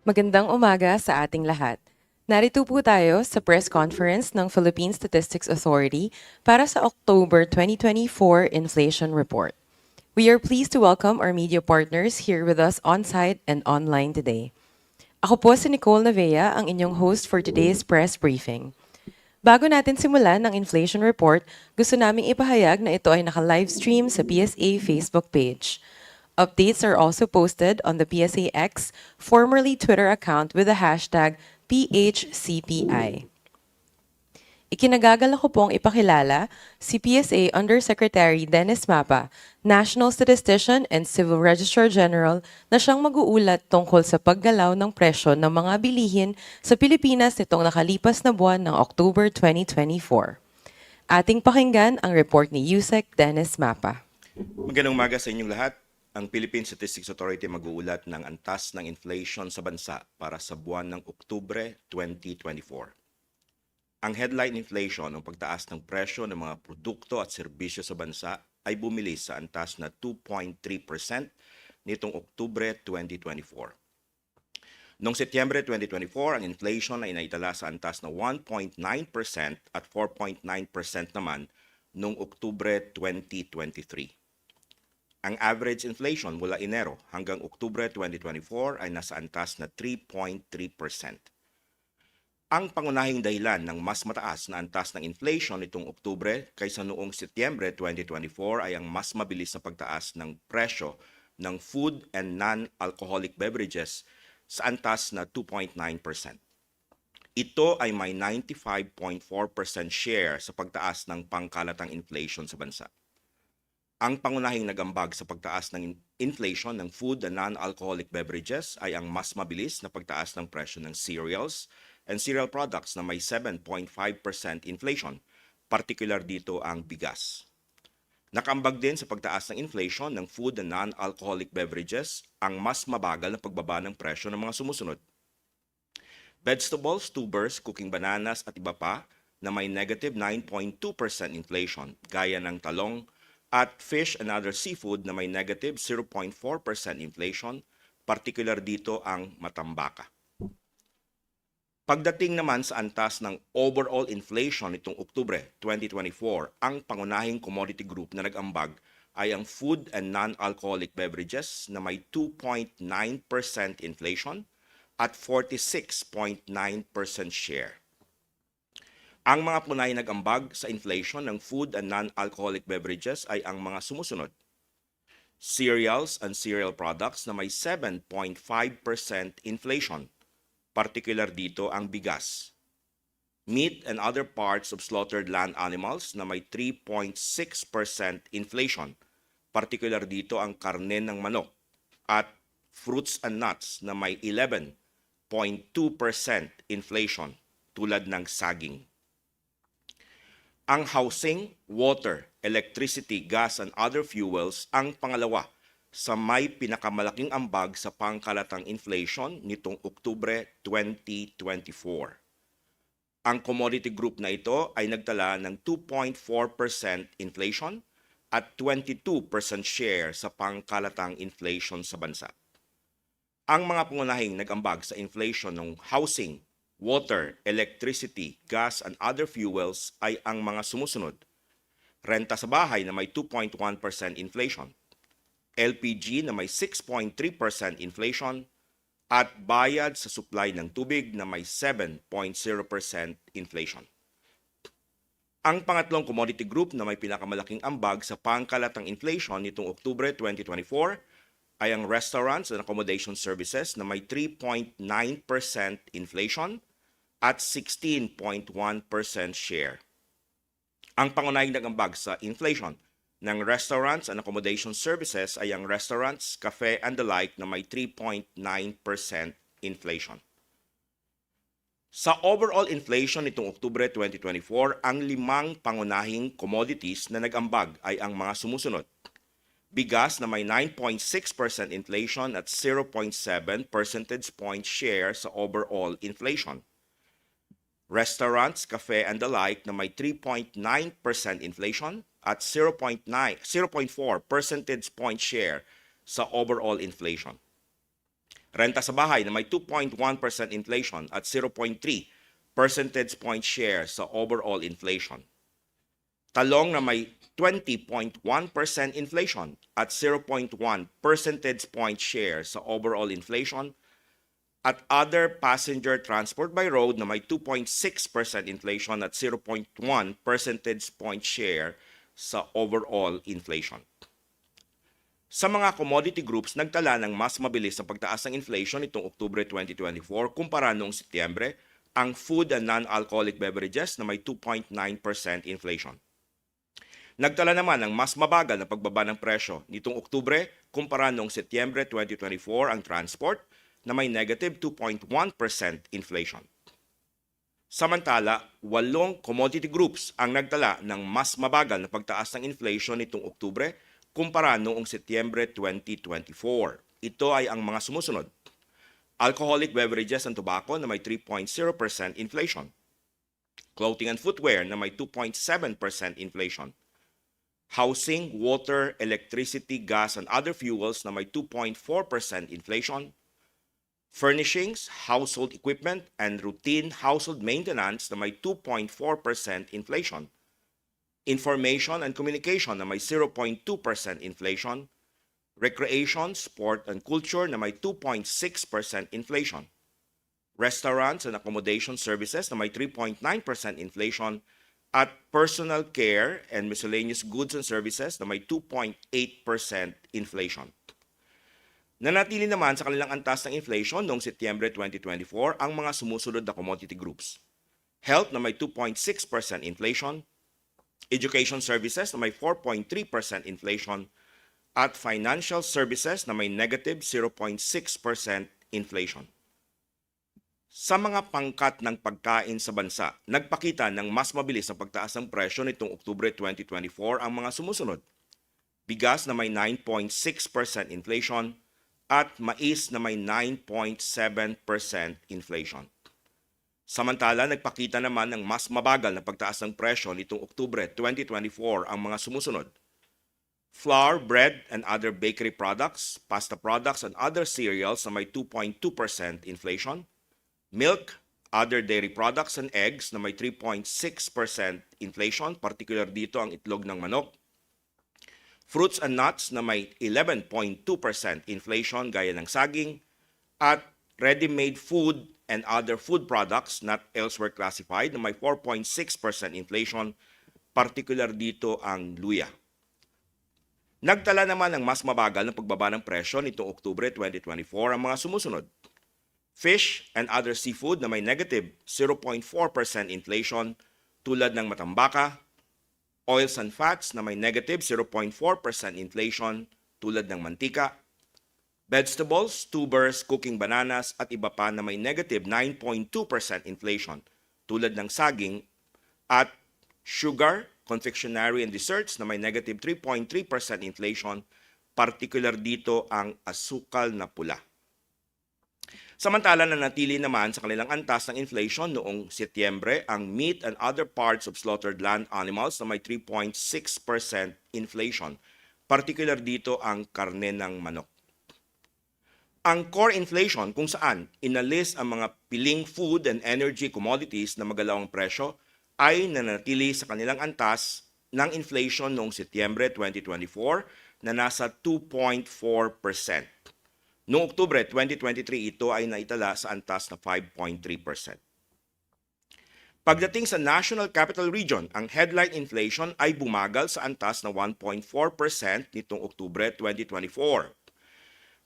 Magandang umaga sa ating lahat. Narito po tayo sa press conference ng Philippine Statistics Authority para sa October 2024 Inflation Report. We are pleased to welcome our media partners here with us on-site and online today. Ako po si Nicole Navea, ang inyong host for today's press briefing. Bago natin simulan ang inflation report, gusto naming ipahayag na ito ay naka-livestream sa PSA Facebook page. Updates are also posted on the PSA X, formerly Twitter account with the hashtag PHCPI. Ikinagagalak ko pong ipakilala si PSA Undersecretary Dennis Mapa, National Statistician and Civil Registrar General na siyang mag-uulat tungkol sa paggalaw ng presyo ng mga bilihin sa Pilipinas nitong nakalipas na buwan ng October 2024. Ating pakinggan ang report ni Yusek Dennis Mapa. Magandang umaga sa inyong lahat. Ang Philippine Statistics Authority mag-uulat ng antas ng inflation sa bansa para sa buwan ng Oktubre 2024. Ang headline inflation o pagtaas ng presyo ng mga produkto at serbisyo sa bansa ay bumili sa antas na 2.3% nitong Oktubre 2024. Noong Setyembre 2024, ang inflation ay naitala sa antas na 1.9% at 4.9% naman noong Oktubre 2023. Ang average inflation mula Enero hanggang Oktubre 2024 ay nasa antas na 3.3%. Ang pangunahing dahilan ng mas mataas na antas ng inflation nitong Oktubre kaysa noong Setyembre 2024 ay ang mas mabilis na pagtaas ng presyo ng food and non-alcoholic beverages sa antas na 2.9%. Ito ay may 95.4% share sa pagtaas ng pangkalatang inflation sa bansa. Ang pangunahing nagambag sa pagtaas ng inflation ng food and non-alcoholic beverages ay ang mas mabilis na pagtaas ng presyo ng cereals and cereal products na may 7.5% inflation, particular dito ang bigas. Nakambag din sa pagtaas ng inflation ng food and non-alcoholic beverages ang mas mabagal na pagbaba ng presyo ng mga sumusunod. Vegetables, tubers, cooking bananas at iba pa na may negative 9.2% inflation, gaya ng talong, at fish and other seafood na may negative 0.4% inflation, particular dito ang matambaka. Pagdating naman sa antas ng overall inflation nitong Oktubre 2024, ang pangunahing commodity group na nag-ambag ay ang food and non-alcoholic beverages na may 2.9% inflation at 46.9% share. Ang mga punay nag-ambag sa inflation ng food and non-alcoholic beverages ay ang mga sumusunod: cereals and cereal products na may 7.5% inflation, particular dito ang bigas. Meat and other parts of slaughtered land animals na may 3.6% inflation, particular dito ang karne ng manok. At fruits and nuts na may 11.2% inflation, tulad ng saging. Ang housing, water, electricity, gas and other fuels ang pangalawa sa may pinakamalaking ambag sa pangkalatang inflation nitong Oktubre 2024. Ang commodity group na ito ay nagtala ng 2.4% inflation at 22% share sa pangkalatang inflation sa bansa. Ang mga pangunahing nag-ambag sa inflation ng housing, water, electricity, gas and other fuels ay ang mga sumusunod: renta sa bahay na may 2.1% inflation, LPG na may 6.3% inflation, at bayad sa supply ng tubig na may 7.0% inflation. Ang pangatlong commodity group na may pinakamalaking ambag sa pangkalatang inflation nitong Oktubre 2024 ay ang restaurants and accommodation services na may 3.9% inflation at 16.1% share. Ang pangunahing nag-ambag sa inflation ng restaurants and accommodation services ay ang restaurants, cafe and the like na may 3.9% inflation. Sa overall inflation nitong Oktubre 2024, ang limang pangunahing commodities na nag-ambag ay ang mga sumusunod: bigas na may 9.6% inflation at 0.7 percentage point share sa overall inflation. Restaurants, cafe and the like na may 3.9% inflation at 0.4 percentage point share sa overall inflation. Renta sa bahay na may 2.1% inflation at 0.3 percentage point share sa overall inflation. Talong na may 20.1% inflation at 0.1 percentage point share sa overall inflation, at other passenger transport by road na may 2.6% inflation at 0.1 percentage point share sa overall inflation. Sa mga commodity groups, nagtala ng mas mabilis na pagtaas ng inflation nitong Oktubre 2024 kumpara noong Setyembre ang food and non-alcoholic beverages na may 2.9% inflation. Nagtala naman ng mas mabagal na pagbaba ng presyo nitong Oktubre kumpara noong Setyembre 2024 ang transport na may negative 2.1% inflation. Samantala, 8 commodity groups ang nagtala ng mas mabagal na pagtaas ng inflation nitong Oktubre kumpara noong Setyembre 2024. Ito ay ang mga sumusunod. Alcoholic beverages and tobacco na may 3.0% inflation. Clothing and footwear na may 2.7% inflation. Housing, water, electricity, gas, and other fuels na may 2.4% inflation. Furnishings, household equipment, and routine household maintenance na may 2.4% inflation. Information and communication na may 0.2% inflation. Recreation, sport, and culture na may 2.6% inflation. Restaurants and accommodation services na may 3.9% inflation. At personal care and miscellaneous goods and services na may 2.8% inflation. Nanatili naman sa kanilang antas ng inflation noong Setyembre 2024 ang mga sumusunod na commodity groups. Health na may 2.6% inflation, education services na may 4.3% inflation, at financial services na may negative 0.6% inflation. Sa mga pangkat ng pagkain sa bansa, nagpakita ng mas mabilis na pagtaas ng presyo nitong Oktubre 2024 ang mga sumusunod. Bigas na may 9.6% inflation at mais na may 9.7% inflation. Samantala, nagpakita naman ng mas mabagal na pagtaas ng presyo nitong Oktubre 2024 ang mga sumusunod. Flour, bread, and other bakery products, pasta products, and other cereals na may 2.2% inflation. Milk, other dairy products, and eggs na may 3.6% inflation, particular dito ang itlog ng manok. Fruits and nuts na may 11.2% inflation gaya ng saging, at ready-made food and other food products not elsewhere classified na may 4.6% inflation, particular dito ang luya. Nagtala naman ng mas mabagal na pagbaba ng presyo nitong Oktubre 2024 ang mga sumusunod. Fish and other seafood na may negative 0.4% inflation tulad ng matambaka. Oils and fats na may negative 0.4% inflation tulad ng mantika. Vegetables, tubers, cooking bananas at iba pa na may negative 9.2% inflation tulad ng saging, at sugar, confectionery and desserts na may negative 3.3% inflation, particular dito ang asukal na pula. Samantala, nanatili naman sa kanilang antas ng inflation noong Setyembre ang meat and other parts of slaughtered land animals na may 3.6% inflation, particular dito ang karne ng manok. Ang core inflation kung saan inalis ang mga piling food and energy commodities na magalawang presyo ay nanatili sa kanilang antas ng inflation noong Setyembre 2024 na nasa 2.4%. Noong Oktubre 2023, ito ay naitala sa antas na 5.3%. Pagdating sa National Capital Region, ang headline inflation ay bumagal sa antas na 1.4% nitong Oktubre 2024.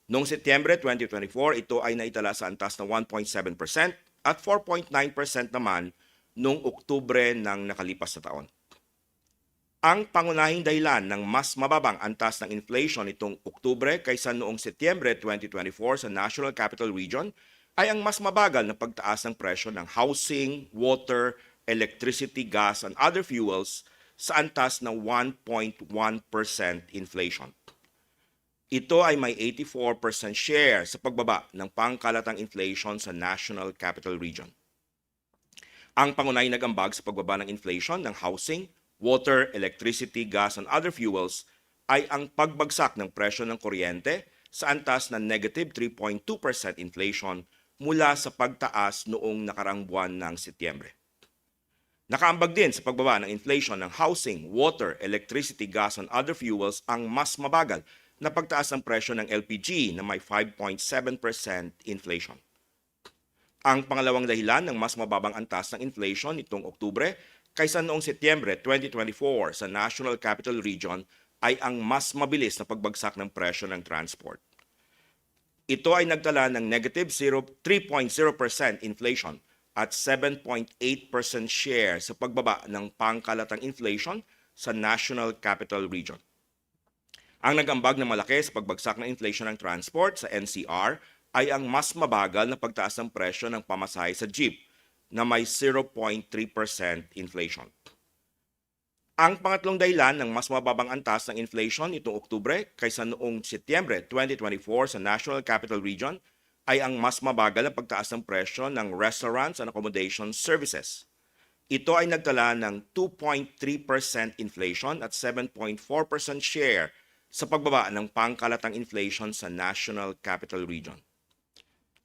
Noong Setyembre 2024, ito ay naitala sa antas na 1.7% at 4.9% naman noong Oktubre ng nakalipas na taon. Ang pangunahing dahilan ng mas mababang antas ng inflation nitong Oktubre kaysa noong Setyembre 2024 sa National Capital Region ay ang mas mabagal na pagtaas ng presyo ng housing, water, electricity, gas, and other fuels sa antas na 1.1% inflation. Ito ay may 84% share sa pagbaba ng pangkalatang inflation sa National Capital Region. Ang pangunahing nagambag sa pagbaba ng inflation ng housing, water, electricity, gas, and other fuels ay ang pagbagsak ng presyo ng kuryente sa antas na negative 3.2% inflation mula sa pagtaas noong nakarang buwan ng Setyembre. Nakaambag din sa pagbaba ng inflation ng housing, water, electricity, gas, and other fuels ang mas mabagal na pagtaas ng presyo ng LPG na may 5.7% inflation. Ang pangalawang dahilan ng mas mababang antas ng inflation nitong Oktubre kaysa noong Setyembre 2024 sa National Capital Region ay ang mas mabilis na pagbagsak ng presyo ng transport. Ito ay nagtala ng negative 3.0% inflation at 7.8% share sa pagbaba ng pangkalatang inflation sa National Capital Region. Ang nag-ambag na malaki sa pagbagsak ng inflation ng transport sa NCR ay ang mas mabagal na pagtaas ng presyo ng pamasahe sa jeep na may 0.3% inflation. Ang pangatlong dahilan ng mas mababang antas ng inflation nitong Oktubre kaysa noong Setyembre 2024 sa National Capital Region ay ang mas mabagal na pagtaas ng presyo ng restaurants and accommodation services. Ito ay nagtala ng 2.3% inflation at 7.4% share sa pagbaba ng pangkalatang inflation sa National Capital Region.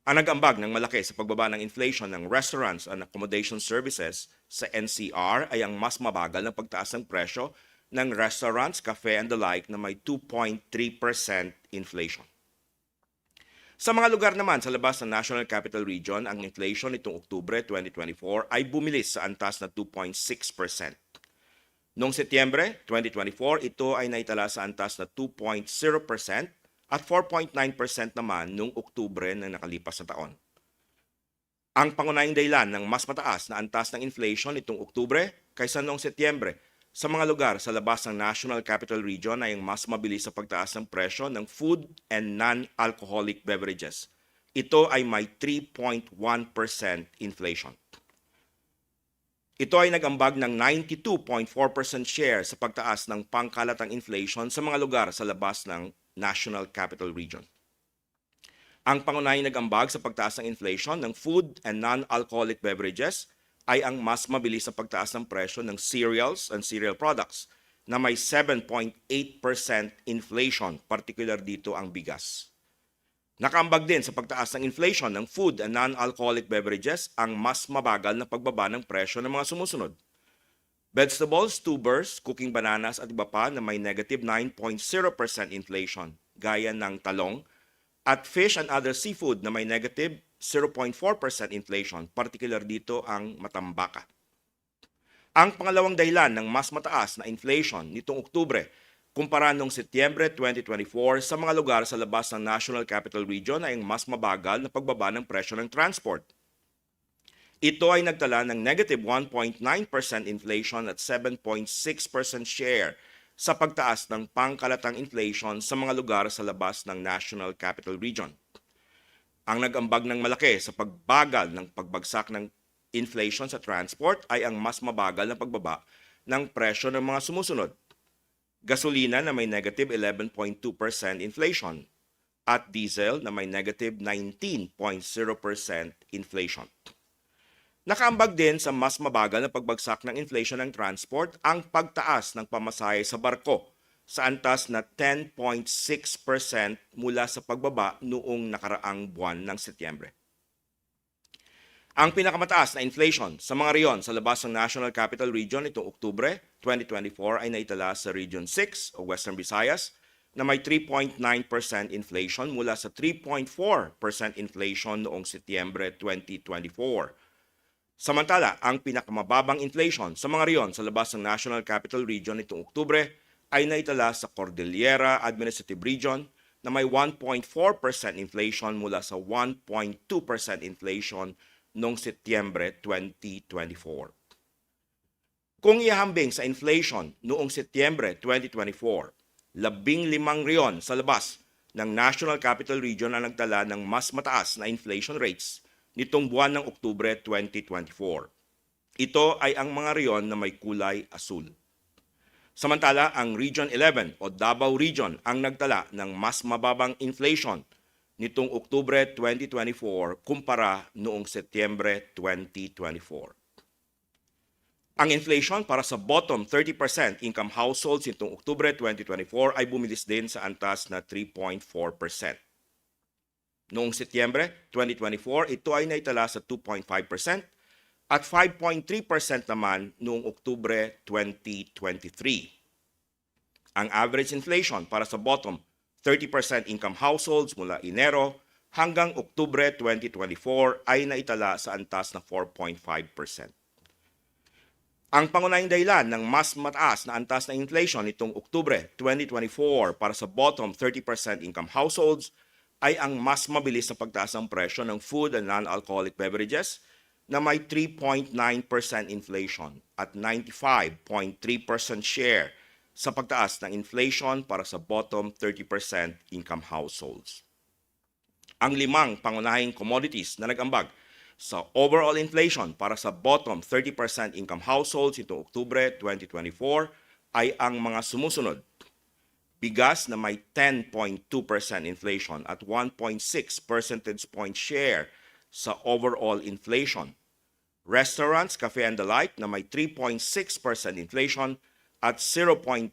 Ang nag-ambag ng malaki sa pagbaba ng inflation ng restaurants and accommodation services sa NCR ay ang mas mabagal na pagtaas ng presyo ng restaurants, cafe and the like na may 2.3% inflation. Sa mga lugar naman sa labas ng National Capital Region, ang inflation nitong Oktubre 2024 ay bumilis sa antas na 2.6%. Noong Setyembre 2024, ito ay naitala sa antas na 2.0% at 4.9% naman noong Oktubre ng nakalipas na taon. Ang pangunahing dahilan ng mas mataas na antas ng inflation nitong Oktubre kaysa noong Setyembre sa mga lugar sa labas ng National Capital Region ay ang mas mabilis sa pagtaas ng presyo ng food and non-alcoholic beverages. Ito ay may 3.1% inflation. Ito ay nag-ambag ng 92.4% share sa pagtaas ng pangkalatang inflation sa mga lugar sa labas ng National Capital Region. Ang pangunahing nag-ambag sa pagtaas ng inflation ng food and non-alcoholic beverages ay ang mas mabilis na pagtaas ng presyo ng cereals and cereal products na may 7.8% inflation, particular dito ang bigas. Nakaambag din sa pagtaas ng inflation ng food and non-alcoholic beverages ang mas mabagal na pagbaba ng presyo ng mga sumusunod. Vegetables, tubers, cooking bananas at iba pa na may negative 9.0% inflation, gaya ng talong, at fish and other seafood na may negative 0.4% inflation, particular dito ang matambaka. Ang pangalawang dahilan ng mas mataas na inflation nitong Oktubre kumpara noong Setyembre 2024 sa mga lugar sa labas ng National Capital Region ay ang mas mabagal na pagbaba ng presyo ng transport. Ito ay nagtala ng negative 1.9% inflation at 7.6% share sa pagtaas ng pangkalatang inflation sa mga lugar sa labas ng National Capital Region. Ang nag-ambag ng malaki sa pagbagal ng pagbagsak ng inflation sa transport ay ang mas mabagal na pagbaba ng presyo ng mga sumusunod. Gasolina na may negative 11.2% inflation at diesel na may negative 19.0% inflation. Nakaambag din sa mas mabagal na pagbagsak ng inflation ng transport ang pagtaas ng pamasahe sa barko sa antas na 10.6% mula sa pagbaba noong nakaraang buwan ng Setyembre. Ang pinakamataas na inflation sa mga riyon sa labas ng National Capital Region itong Oktubre 2024 ay naitala sa Region 6 o Western Visayas na may 3.9% inflation mula sa 3.4% inflation noong Setyembre 2024. Samantala, ang pinakamababang inflation sa mga riyon sa labas ng National Capital Region itong Oktubre ay naitala sa Cordillera Administrative Region na may 1.4% inflation mula sa 1.2% inflation noong Setyembre 2024. Kung ihambing sa inflation noong Setyembre 2024, 15 riyon sa labas ng National Capital Region ang nagtala ng mas mataas na inflation rates nitong buwan ng Oktubre 2024. Ito ay ang mga riyon na may kulay asul. Samantala, ang Region 11 o Davao Region ang nagtala ng mas mababang inflation nitong Oktubre 2024 kumpara noong Setyembre 2024. Ang inflation para sa bottom 30% income households nitong Oktubre 2024 ay bumilis din sa antas na 3.4%. Noong Setyembre 2024, ito ay naitala sa 2.5% at 5.3% naman noong Oktubre 2023. Ang average inflation para sa bottom 30% income households mula Enero hanggang Oktubre 2024 ay naitala sa antas na 4.5%. Ang pangunahing dahilan ng mas mataas na antas na inflation nitong Oktubre 2024 para sa bottom 30% income households ay ang mas mabilis na pagtaas ng presyo ng food and non-alcoholic beverages na may 3.9% inflation at 95.3% share sa pagtaas ng inflation para sa bottom 30% income households. Ang limang pangunahing commodities na nag-ambag sa overall inflation para sa bottom 30% income households nitong Oktubre 2024 ay ang mga sumusunod. Bigas na may 10.2% inflation at 1.6 percentage point share sa overall inflation. Restaurants, cafe and the like na may 3.6% inflation at 0.3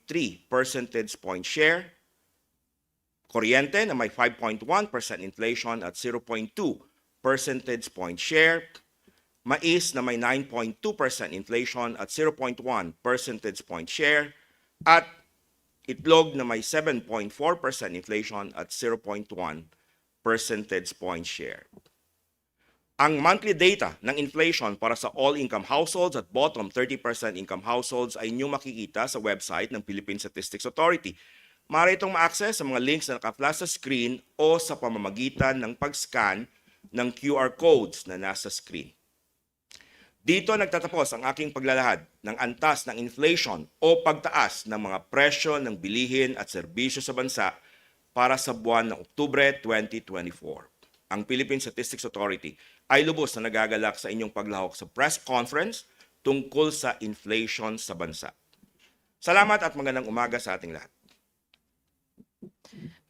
percentage point share. Kuryente na may 5.1% inflation at 0.2 percentage point share. Mais na may 9.2% inflation at 0.1 percentage point share. At itlog na may 7.4% inflation at 0.1 percentage point share. Ang monthly data ng inflation para sa all-income households at bottom 30% income households ay inyong makikita sa website ng Philippine Statistics Authority. Maaari itong ma-access sa mga links na naka-flash sa screen o sa pamamagitan ng pag-scan ng QR codes na nasa screen. Dito nagtatapos ang aking paglalahad ng antas ng inflation o pagtaas ng mga presyo ng bilihin at serbisyo sa bansa para sa buwan ng Oktubre 2024. Ang Philippine Statistics Authority ay lubos na nagagalak sa inyong paglahok sa press conference tungkol sa inflation sa bansa. Salamat at magandang umaga sa ating lahat.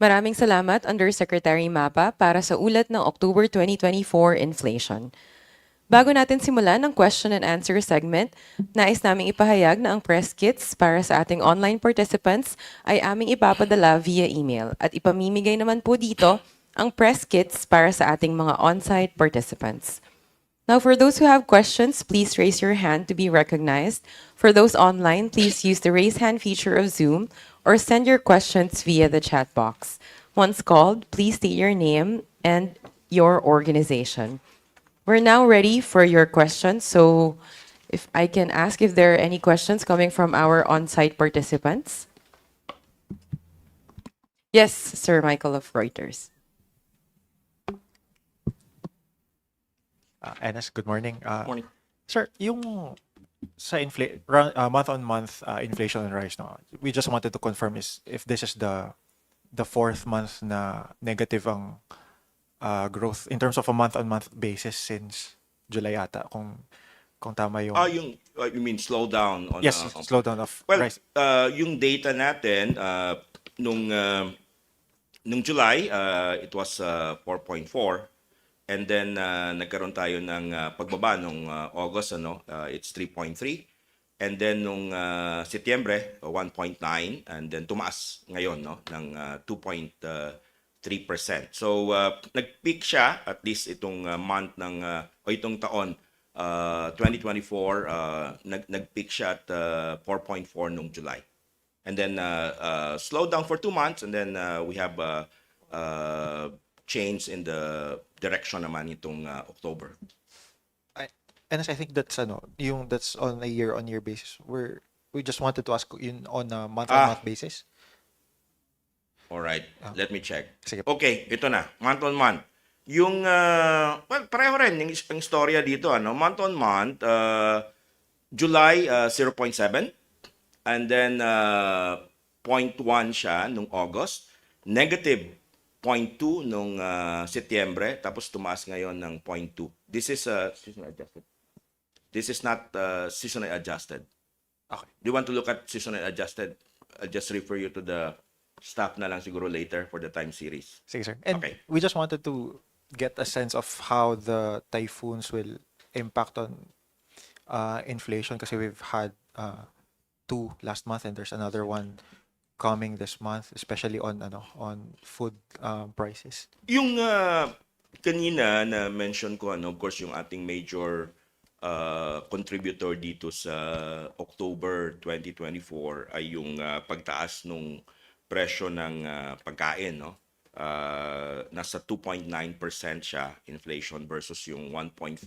Maraming salamat, Undersecretary Mapa, para sa ulat ng October 2024 inflation. Bago natin simulan ang question and answer segment, nais naming ipahayag na ang press kits para sa ating online participants ay aming ipapadala via email at ipamimigay naman po dito ang press kits para sa ating mga on-site participants. Now, for those who have questions, please raise your hand to be recognized. For those online, please use the raise hand feature of Zoom or send your questions via the chat box. Once called, please state your name and your organization. We're now ready for your questions. So if I can ask if there are any questions coming from our on-site participants. Yes, Sir Michael of Reuters. Enes, good morning. Morning. Sir, yung sa month-on-month inflation and rise, no, we just wanted to confirm if this is the fourth month na negative ang growth in terms of a month-on-month basis since July ata, kung tama yung... You mean slowdown on yes, slowdown of well, rise. yung data natin nung July, it was 4.4. And then nagkaroon tayo ng pagbaba nung August, it's 3.3. And then nung Setyembre, 1.9, and then tumaas ngayon ng 2.3%. So nag-peak siya at least itong month ng o itong taon 2024, nag-peak siya at 4.4 nung July. And then slowed down for 2 months, and then we have change in the direction naman itong October. Enes, I think that's that's on a year-on-year basis. We just wanted to ask yun on a month-on-month basis. All right, let me check. Sige. Okay, ito na, month on month. Yung well, pareho rin yung istorya dito, month on month, July 0.7, and then 0.1 siya nung August, negative 0.2 nung Setyembre, tapos tumaas ngayon ng 0.2. This is seasonally adjusted. This is not seasonally adjusted. Okay. Do you want to look at seasonally adjusted? I'll just refer you to the staff na lang siguro later for the time series. Sige, sir. And Okay. we just wanted to get a sense of how the typhoons will impact on inflation kasi we've had two last month and there's another one coming this month, especially on food prices. Yung kanina na mention ko of course yung ating major contributor dito sa October 2024 ay yung pagtaas nung presyo ng pagkain, no? Nasa 2.9% siya inflation versus yung 1.4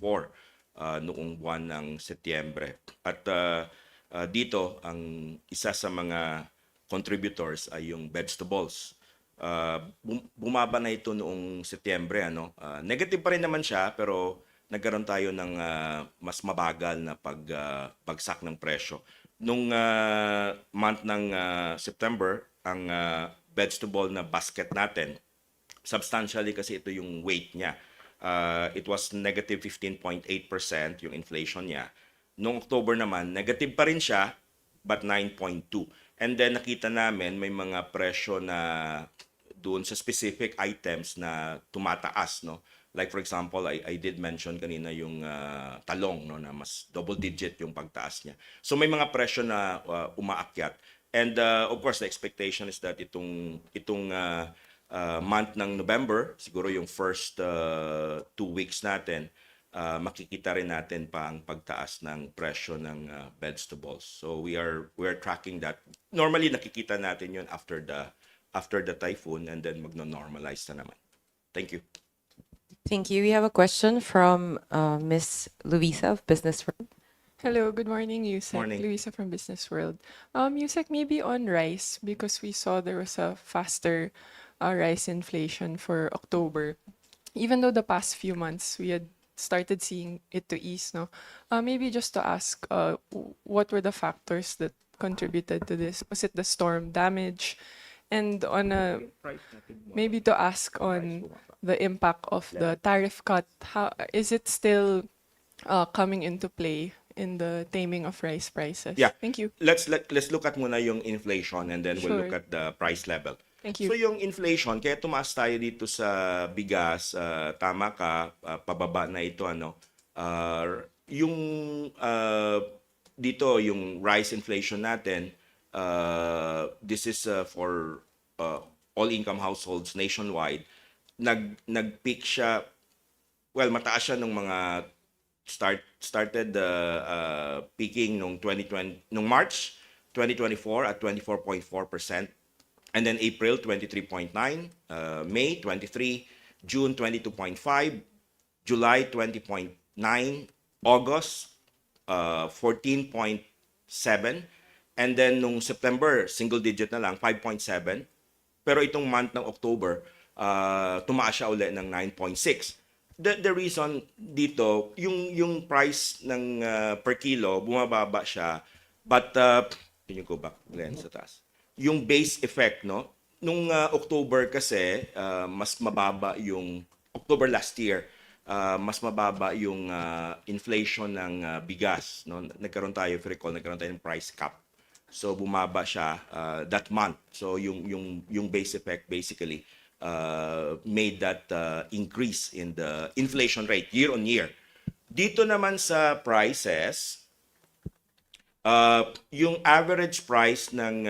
noong buwan ng Setyembre. At dito ang isa sa mga contributors ay yung vegetables. Bumaba na ito noong Setyembre, ano. Negative pa rin naman siya pero nagkaroon tayo ng mas mabagal na pagbagsak ng presyo. Nung month ng September, ang vegetable na basket natin, substantially kasi ito yung weight niya. It was negative 15.8% yung inflation niya. Noong October naman, negative pa rin siya, but 9.2. And then nakita namin may mga presyo na doon sa specific items na tumataas, no? Like for example, I did mention kanina yung talong, no, na mas double digit yung pagtaas niya. So may mga presyo na umaakyat. And of course, the expectation is that itong month ng November, siguro yung first 2 weeks natin, makikita rin natin pa ang pagtaas ng presyo ng vegetables. So we are tracking that. Normally nakikita natin yun after the typhoon and then magno-normalize na naman. Thank you. Thank you. We have a question from Miss Luisa of Business World. Hello, good morning, Yusek. Morning. Luisa from Business World. Yusek, maybe on rice, because we saw there was a faster rice inflation for October. Even though the past few months we had started seeing it to ease, no? Maybe just to ask, what were the factors that contributed to this? Was it the storm damage? And on a maybe to ask on the impact of the tariff cut, how is it still coming into play in the taming of rice prices? Yeah. Thank you. Let's look at muna yung inflation and then we'll Sure. look at the price level. Thank you. So yung inflation, kaya tumaas tayo dito sa bigas, tama ka, pababa na ito, ano. Yung dito yung rice inflation natin, this is for all income households nationwide. Nag-peak siya, well, mataas siya nung mga started peaking nung 2020 nung March 2024 at 24.4%. And then April 23.9, May 23, June 22.5, July 20.9, August 14.7, and then nung September single digit na lang 5.7. Pero itong month ng October tumaas siya uli ng 9.6. The reason dito yung price ng per kilo bumababa siya, but can you go back, Glenn, sa taas? Yung base effect, no? Nung October kasi, mas mababa yung October last year, mas mababa yung inflation ng bigas, no? Nagkaroon tayo, if you recall, nagkaroon tayo ng price cap. So bumaba siya that month. So yung base effect basically made that increase in the inflation rate year on year. Dito naman sa prices, yung average price ng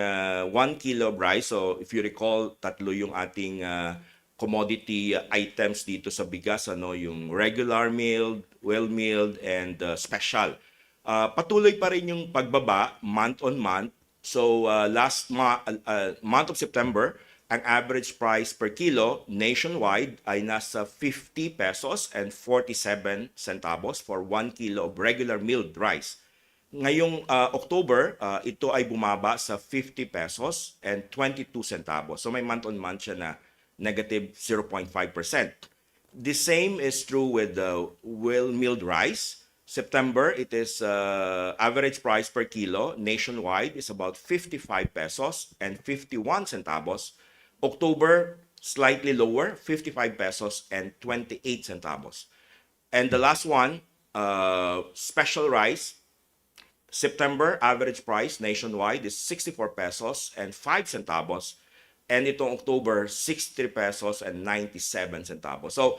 1 kilo of rice, so if you recall, tatlo yung ating commodity items dito sa bigas, ano, yung regular milled, well milled, and special. Patuloy pa rin yung pagbaba month on month. So last month of September, ang average price per kilo nationwide ay nasa 50 pesos and 47 centavos for 1 kilo of regular milled rice. Ngayong October, ito ay bumaba sa 50 pesos and 22 centavos. So may month-on-month siya na negative 0.5%. The same is true with the well-milled rice. September, it is average price per kilo nationwide is about 55 pesos and 51 centavos. October, slightly lower, 55 pesos and 28 centavos. And the last one, special rice, September average price nationwide is 64 pesos and 5 centavos. And itong October, 63 pesos and 97 centavos. So,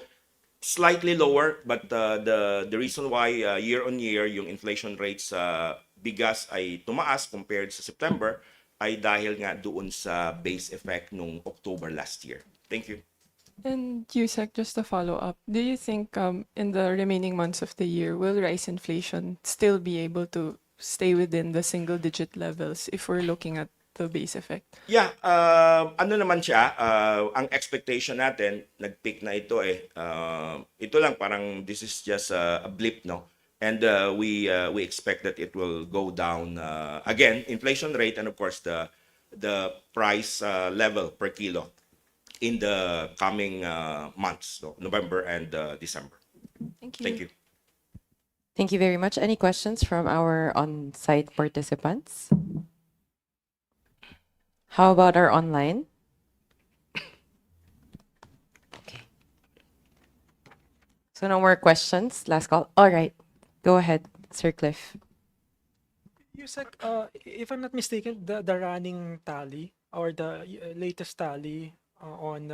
Slightly lower, but the reason why year on year yung inflation rates sa bigas ay tumaas compared sa September ay dahil nga doon sa base effect nung October last year. Thank you. And Yusek, just to follow up, do you think in the remaining months of the year, will rice inflation still be able to stay within the single-digit levels if we're looking at the base effect? Yeah, ano naman siya, ang expectation natin, nag-peak na ito eh. Ito lang, parang this is just a blip, no? And we expect that it will go down again, inflation rate and of course the price level per kilo in the coming months, so November and December. Thank you. Thank you. Thank you very much. Any questions from our on-site participants? How about our online? Okay. So no more questions. Last call. All right. Go ahead, Sir Cliff. Yusek, if I'm not mistaken, the running tally or the latest tally on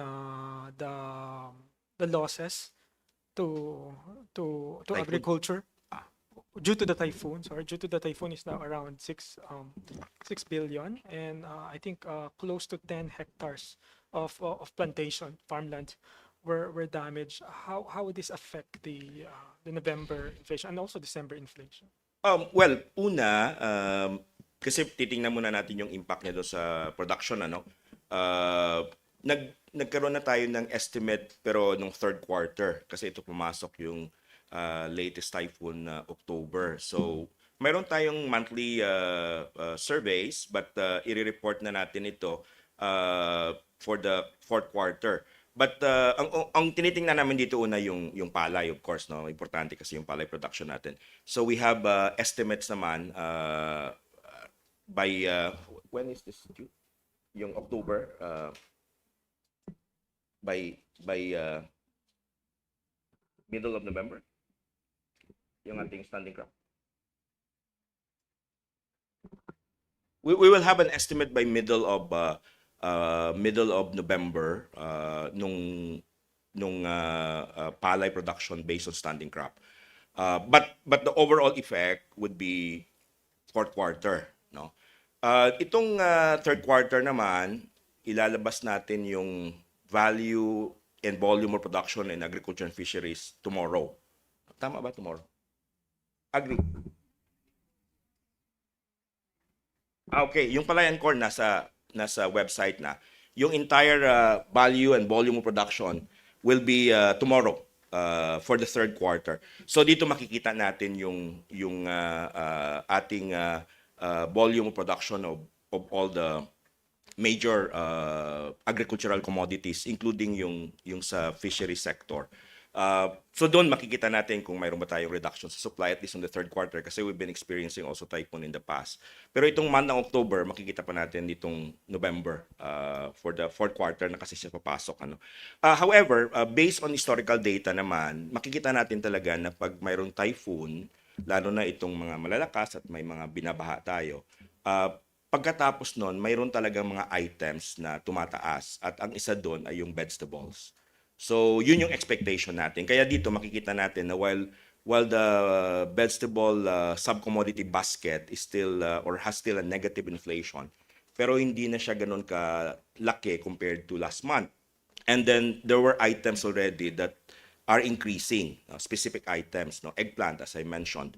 the losses to Typhoon. agriculture due to the typhoon is now around 6 billion, and I think close to 10 hectares of plantation farmland were damaged. How would this affect the November inflation and also December inflation? Well, una, kasi titingnan muna natin yung impact niya doon sa production, ano? Nagkaroon na tayo ng estimate pero nung third quarter kasi ito pumasok yung latest typhoon na October. So, mayroon tayong monthly surveys but i-report na natin ito for the fourth quarter. But ang tinitingnan namin dito una yung palay, of course, no? Importante kasi yung palay production natin. So we have estimates naman by when is this due? Yung October by middle of November. Yung ating standing crop. We will have an estimate by middle of November nung palay production based on standing crop. But the overall effect would be fourth quarter, no? Itong third quarter naman, ilalabas natin yung value and volume of production in agriculture and fisheries tomorrow. Tama ba tomorrow? Agri. Okay, yung palayan corn nasa website na. Yung entire value and volume of production will be tomorrow for the third quarter. So dito makikita natin yung ating volume of production of all the major agricultural commodities including yung sa fishery sector. So doon makikita natin kung mayroon ba tayong reduction sa supply at least on the third quarter kasi we've been experiencing also typhoon in the past. Pero itong month ng October, makikita pa natin ditong November for the fourth quarter na kasi siya papasok. Ano. However, based on historical data naman, makikita natin talaga na pag mayroong typhoon, lalo na itong mga malalakas at may mga binabaha tayo, pagkatapos nun, mayroon talagang mga items na tumataas at ang isa doon ay yung vegetables. So, yun yung expectation natin. Kaya dito makikita natin na while the vegetable sub-commodity basket is still or has still a negative inflation, pero hindi na siya ganun kalaki compared to last month. And then there were items already that are increasing, specific items, no, eggplant as I mentioned.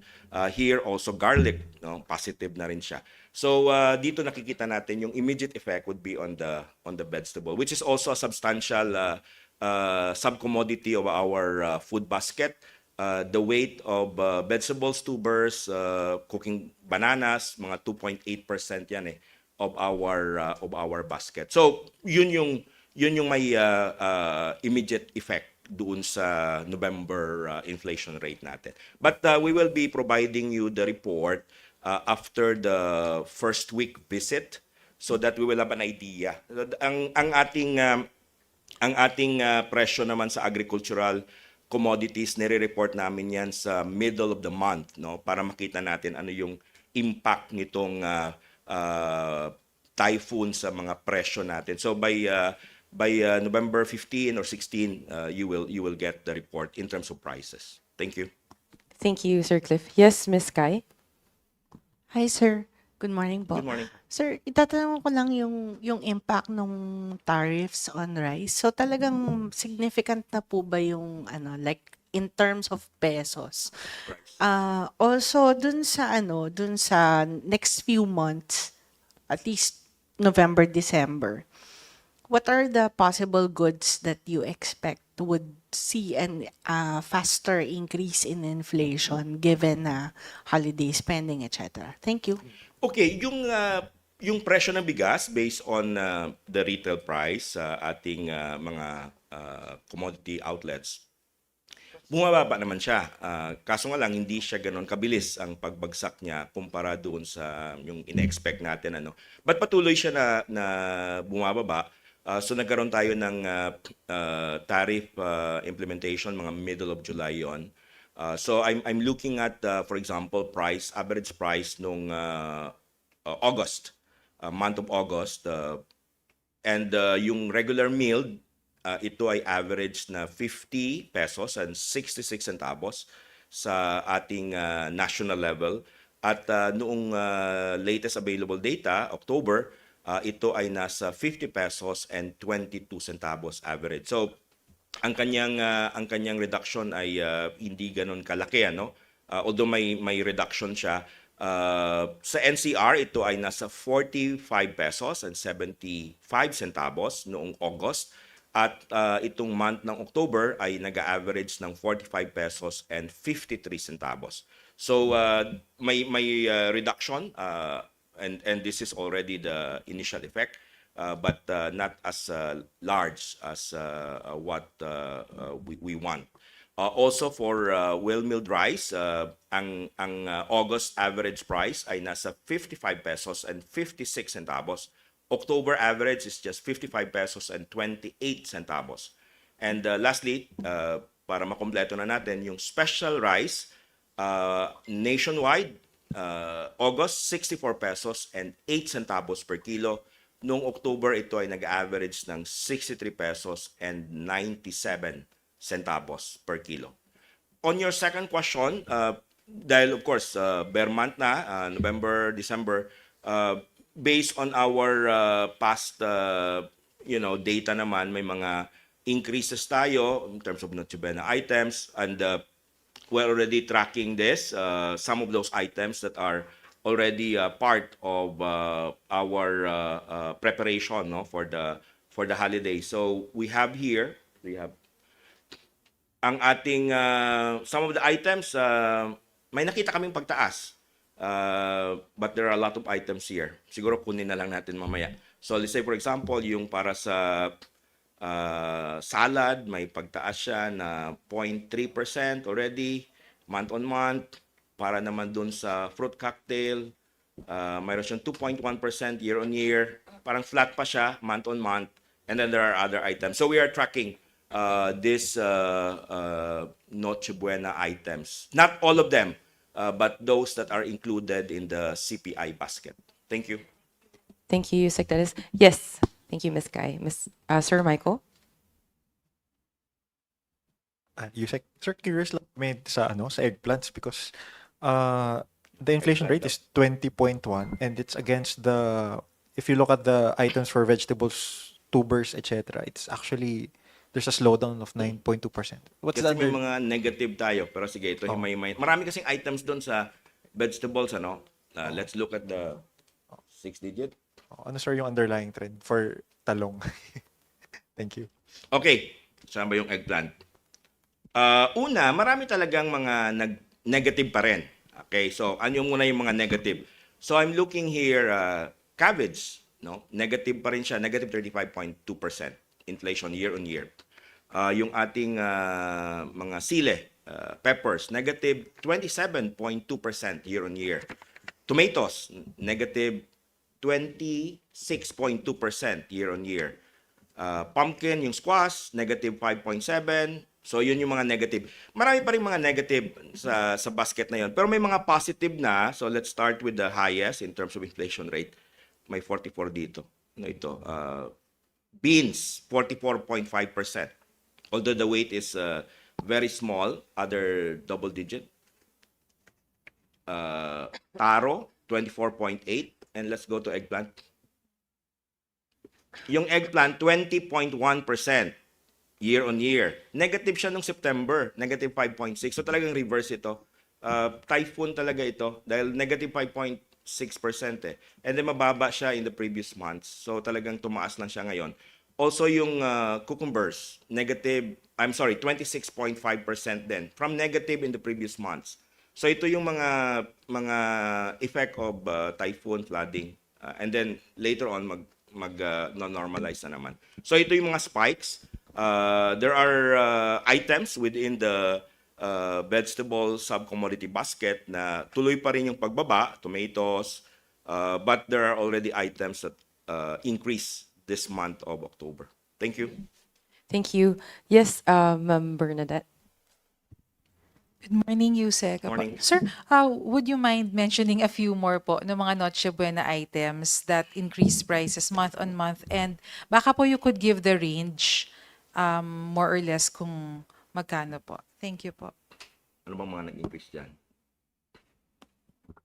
Here also garlic, no, positive na rin siya. So dito nakikita natin yung immediate effect would be on the vegetable, which is also a substantial sub-commodity of our food basket. The weight of vegetables, tubers, cooking bananas, mga 2.8% yan of our basket. So yun yung may immediate effect doon sa November inflation rate natin. But we will be providing you the report after the first week visit so that we will have an idea. Ang ating presyo naman sa agricultural commodities, nire-report namin yan sa middle of the month, no, para makita natin ano yung impact nitong typhoon sa mga presyo natin. So by by November 15 or 16, you will get the report in terms of prices. Thank you. Thank you, Sir Cliff. Yes, Miss Kai? Hi, sir. Good morning po. Good morning. Sir, itatanong ko lang yung impact ng tariffs on rice. So talagang significant na po ba yung ano, like in terms of pesos? Also dun sa next few months, at least November, December, what are the possible goods that you expect would see an faster increase in inflation given holiday spending, etc.? Thank you. Okay, yung presyo ng bigas based on the retail price sa ating mga commodity outlets, bumababa naman siya. Kaso nga lang, hindi siya ganoon kabilis ang pagbagsak niya kumpara doon sa yung ina-expect natin. Ano. But patuloy siya na bumababa. So nagkaroon tayo ng tariff implementation mga middle of July yon. So I'm looking at, for example, average price nung August, month of August, and yung regular meal, ito ay average na 50 pesos and 66 centavos sa ating national level. At noong latest available data, October, ito ay nasa 50 pesos and 22 centavos average. So ang kanyang reduction ay hindi ganoon kalaki, ano. Although may reduction siya, sa NCR ito ay nasa 45 pesos and 75 centavos noong August, at itong month ng October ay nag-average ng 45 pesos and 53 centavos. So may reduction, and this is already the initial effect. But not as large as what we want. Also for well-milled rice, ang August average price ay nasa 55 pesos and 56 centavos. October average is just 55 pesos and 28 centavos. And lastly, para makompleto na natin, yung special rice nationwide, August 64 pesos and 8 centavos per kilo. Noong October, ito ay nag-average ng 63 pesos and 97 centavos per kilo. On your second question, dahil of course, bare month na, November, December, based on our past data naman, may mga increases tayo in terms of Noche Buena items, and we're already tracking this. Some of those items that are already part of our preparation, no, for the holiday. So we have ang ating some of the items, may nakita kaming pagtaas, but there are a lot of items here. Siguro kunin na lang natin mamaya. So let's say for example, yung para sa salad, may pagtaas siya na 0.3% already month on month. Para naman dun sa fruit cocktail, mayroon siyang 2.1% year on year. Parang flat pa siya month on month. And then there are other items. So we are tracking this Noche Buena items. Not all of them, but those that are included in the CPI basket. Thank you. Thank you, Secretary. Yes. Thank you, Miss Kai. Sir Michael? Yusek, sir, curious lang sa eggplants because the inflation rate is 20.1 and it's against if you look at the items for vegetables, tubers, etc., it's actually there's a slowdown of 9.2%. What's Kasi the may mga negative tayo, pero sige, ito yung may marami kasing items doon sa vegetables, ano. Let's look at the 6-digit. ano sir yung underlying trend for talong? Thank you. Okay, saan ba yung eggplant? Una, marami talagang mga negative pa rin. Okay, so ano muna yung mga negative? So I'm looking here, cabbage, no? Negative pa rin siya, negative 35.2% inflation year on year. Yung ating mga sile, peppers, negative 27.2% year on year. Tomatoes, negative 26.2% year on year. Pumpkin, yung squash, negative 5.7%. So yun yung mga negative. Marami pa rin mga negative sa basket na yun. Pero may mga positive na. So let's start with the highest in terms of inflation rate. May 44 dito. Ano ito? Beans, 44.5%. Although the weight is very small, other double digit. Taro, 24.8. And let's go to eggplant. Yung eggplant, 20.1% year on year. Negative siya nung September, negative 5.6. So talagang reverse ito. Typhoon talaga ito dahil negative 5.6% eh. And then mababa siya in the previous months. So talagang tumaas lang siya ngayon. Also yung cucumbers, 26.5% din from negative in the previous months. So ito yung mga effect of typhoon flooding. And then later on normalize na naman. So ito yung mga spikes. There are items within the vegetable sub-commodity basket na tuloy pa rin yung pagbaba, tomatoes, but there are already items that increase this month of October. Thank you. Thank you. Yes, Ma'am Bernadette. Good morning, Yusek. Morning. Sir, would you mind mentioning a few more po ng mga Noche Buena items that increase prices month on month? And baka po you could give the range more or less kung magkano po. Thank you po. Ano bang mga nag-increase dyan?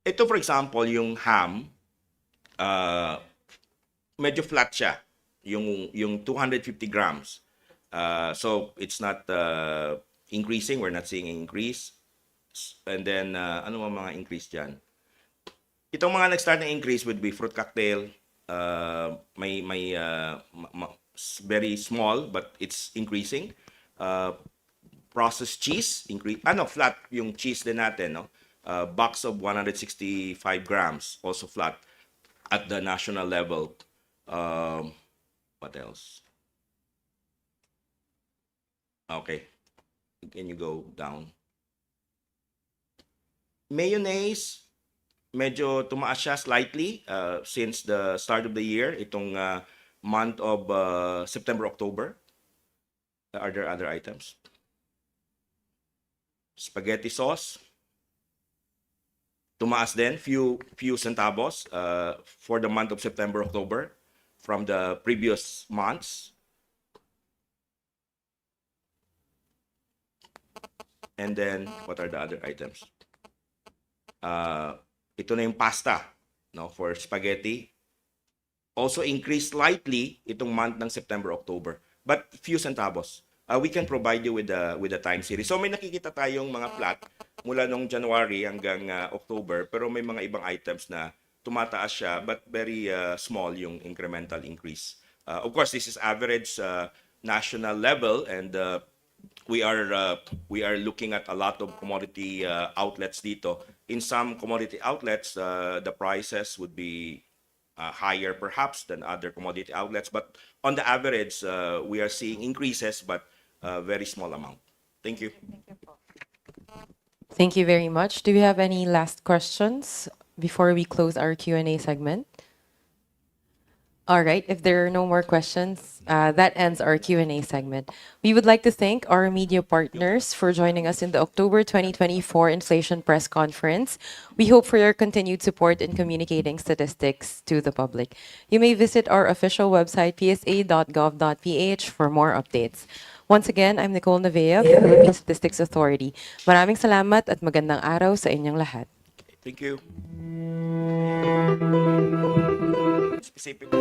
Ito for example, yung ham, medyo flat siya. Yung 250 grams. So it's not increasing. We're not seeing an increase. And then, ano mga increase dyan? Itong mga nag-start na increase would be fruit cocktail. Very small, but it's increasing. Processed cheese, increase. Flat yung cheese din natin, no? Box of 165 grams, also flat at the national level. What else? Okay. Can you go down? Mayonnaise, medyo tumaas siya slightly since the start of the year, itong month of September, October. Are there other items? Spaghetti sauce, tumaas din, few centavos for the month of September, October from the previous months. And then, what are the other items? Ito na yung pasta, no, for spaghetti. Also increased slightly itong month ng September, October, but few centavos. We can provide you with the time series. So may nakikita tayong mga flat mula nung January hanggang October, pero may mga ibang items na tumataas siya, but very small yung incremental increase. Of course, this is average national level, and we are looking at a lot of commodity outlets dito. In some commodity outlets, the prices would be higher perhaps than other commodity outlets, but on the average, we are seeing increases, but very small amount. Thank you. Thank you very much. Do we have any last questions before we close our Q&A segment? All right, if there are no more questions, that ends our Q&A segment. We would like to thank our media partners for joining us in the October 2024 Inflation Press Conference. We hope for your continued support in communicating statistics to the public. You may visit our official website, psa.gov.ph, for more updates. Once again, I'm Nicole Navea of the Philippine Statistics Authority. Maraming salamat at magandang araw sa inyong lahat. Thank you. Specific.